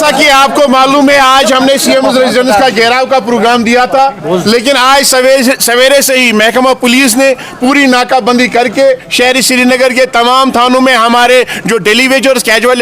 जैसा कि आपको मालूम है, आज हमने सीएम रेजिडेंस का घेराव का प्रोग्राम दिया था, लेकिन आज सवेरे से ही महकमा पुलिस ने पूरी नाकाबंदी करके शहरी श्रीनगर के तमाम थानों में हमारे जो डेली वेजर्स कैजुअल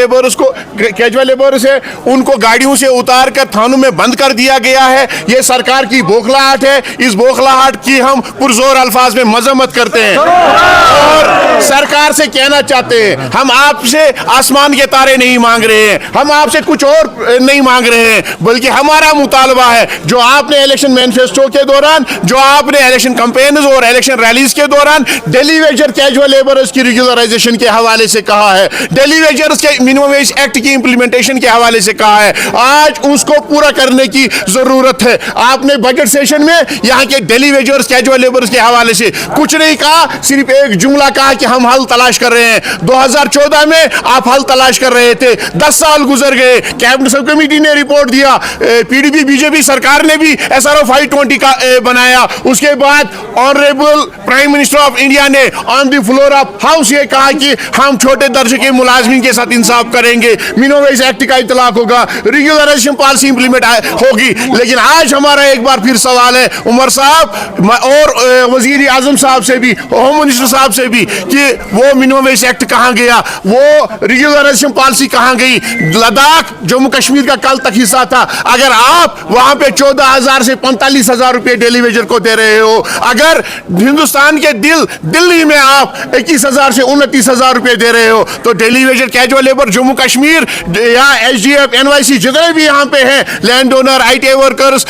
लेबर्स है उनको गाड़ियों से उतार कर थानों में बंद कर दिया गया है। ये सरकार की बौखलाहट है। इस बौखलाहट की हम पुरजोर अल्फाज में मजम्मत करते हैं और सरकार से कहना चाहते हैं, हम आपसे आसमान के तारे नहीं मांग रहे हैं, हम आपसे कुछ और नहीं मांग रहे हैं, बल्कि हमारा मुतालबा है जो आपने इलेक्शन मैनिफेस्टो के दौरान, जो आपने इलेक्शन कैंपेन्स और इलेक्शन रैलीज के दौरान डेली वेजर कैजुअल लेबरर्स की रेगुलराइजेशन के हवाले से कहा है, डेली वेजर्स के मिनिमम वेज एक्ट की इंप्लीमेंटेशन के हवाले से कहा है, आज उसको पूरा करने की जरूरत है। आपने बजट सेशन में यहाँ के डेली वेजर्स कैजुअल लेबर्स के हवाले से कुछ नहीं कहा, सिर्फ एक जुमला कहा कि हम हल तलाश कर रहे हैं। 2014 में आप हल तलाश कर रहे थे, 10 साल गुजर गए, कैबिनेट सब कमेटी ने रिपोर्ट दिया, पीडीपी बीजेपी सरकार ने भी SRO 520 का बनाया, उसके बाद honourable prime minister of India ने on the floor of house ये कहा कि हम छोटे दर्जे के मुलाजमीन के साथ इंसाफ करेंगे, मिनिमम वेज एक्ट का इतलाक होगा, रेगुलराइजेशन पॉलिसी इंप्लीमेंट होगी। लेकिन आज हमारा एक बार फिर सवाल है उमर साहब और वजीर आजम साहब से भी, होम मिनिस्टर साहब से भी, कि वो मिनिमम वेज एक्ट कहाँ गया, वो रेगुलराइजेशन पॉलिसी कहाँ गई। लद्दाख जम्मू कश्मीर का कल तक हिस्सा था, अगर आप वहां पे 14,000 से 45,000 रुपए डेली वेजर को दे रहे हो, अगर हिंदुस्तान के दिल्ली में आप 21,000 से 29,000 रुपए दे रहे हो, तो daily Vaser casual labour Jammu Kashmir या SDF NYC जितने भी यहाँ पे हैं, लैंड ओनर, IT वर्कर्स,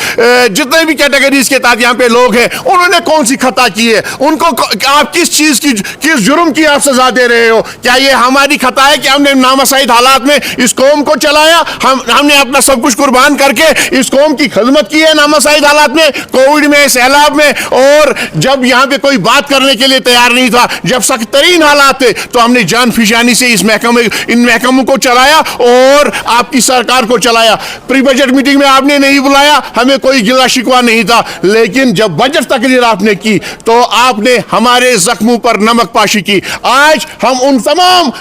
जितने भी कैटेगरीज के तहत यहाँ पे लोग हैं, उन्होंने कौन सी खता की है, उनको आप किस चीज की, किस जुर्म की आप सजा दे रहे हो। क्या ये हमारी खता है कि हमने नामसाइद हालात में इस कौम को चलाया, हमने अपना सब कुछ कुर्बान करके इस कौम की खिदमत की है नामसाइद हालात में, कोविड में, सैलाब में, और जब यहाँ पे कोई बात करने के लिए तैयार नहीं था, जब सख्त तरीन हालात थे, तो हमने जान फिजानी से इन महकमों को चलाया और आपकी सरकार को चलाया। प्री बजट मीटिंग में आपने नहीं बुलाया, हमें कोई गिला शिकवा नहीं था, लेकिन जब बजट तकरीर आपने की तो आपने हमारे जख्मों पर नमक पाशी की। आज हम उन तमाम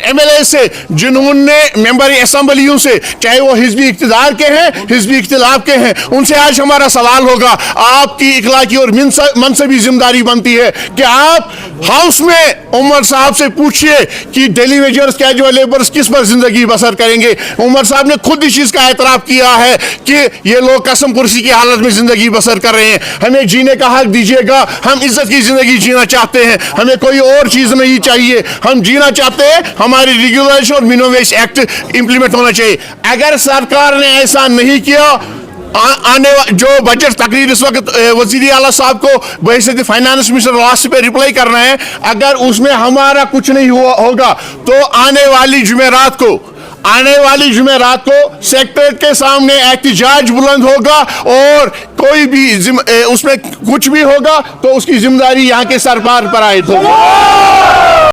MLA से जिन्होंने मेंबर असेंबलियों से, चाहे वो हिजबी इख्तिदार के हैं, हिजबी इख्तिलाफ के हैं, उनसे आज हमारा सवाल होगा, आपकी इखलाकी और मनसबी जिम्मेदारी बनती है कि आप हाउस में उमर साहब से पूछिए कि डेली वेजर्स कैजुअल लेबर्स किस पर जिंदगी बसर करेंगे। उमर साहब ने खुद इस चीज का एतराफ किया है कि ये लोग कसम कुर्सी की हालत में जिंदगी बसर कर रहे हैं, हमें जीने का हक दीजिएगा, हम इज्जत की जिंदगी जीना चाहते हैं, हमें कोई और चीज नहीं चाहिए, हम जीना चाहते हैं, हमारी रेगुलेशन और मिनिमम वेज एक्ट इंप्लीमेंट होना चाहिए। अगर सरकार ने ऐसा नहीं किया, जो बजट तकरीर इस वक्त वजीर आला साहब को बहैसियत फाइनेंस मिनिस्टर लास्ट पे रिप्लाई करना है, अगर उसमें हमारा कुछ नहीं होगा तो आने वाली जुमेरात को सेक्रेटरीट के सामने एहतिजाज बुलंद होगा और कोई भी उसमें कुछ भी होगा तो उसकी जिम्मेदारी यहाँ के सरकार पर आए।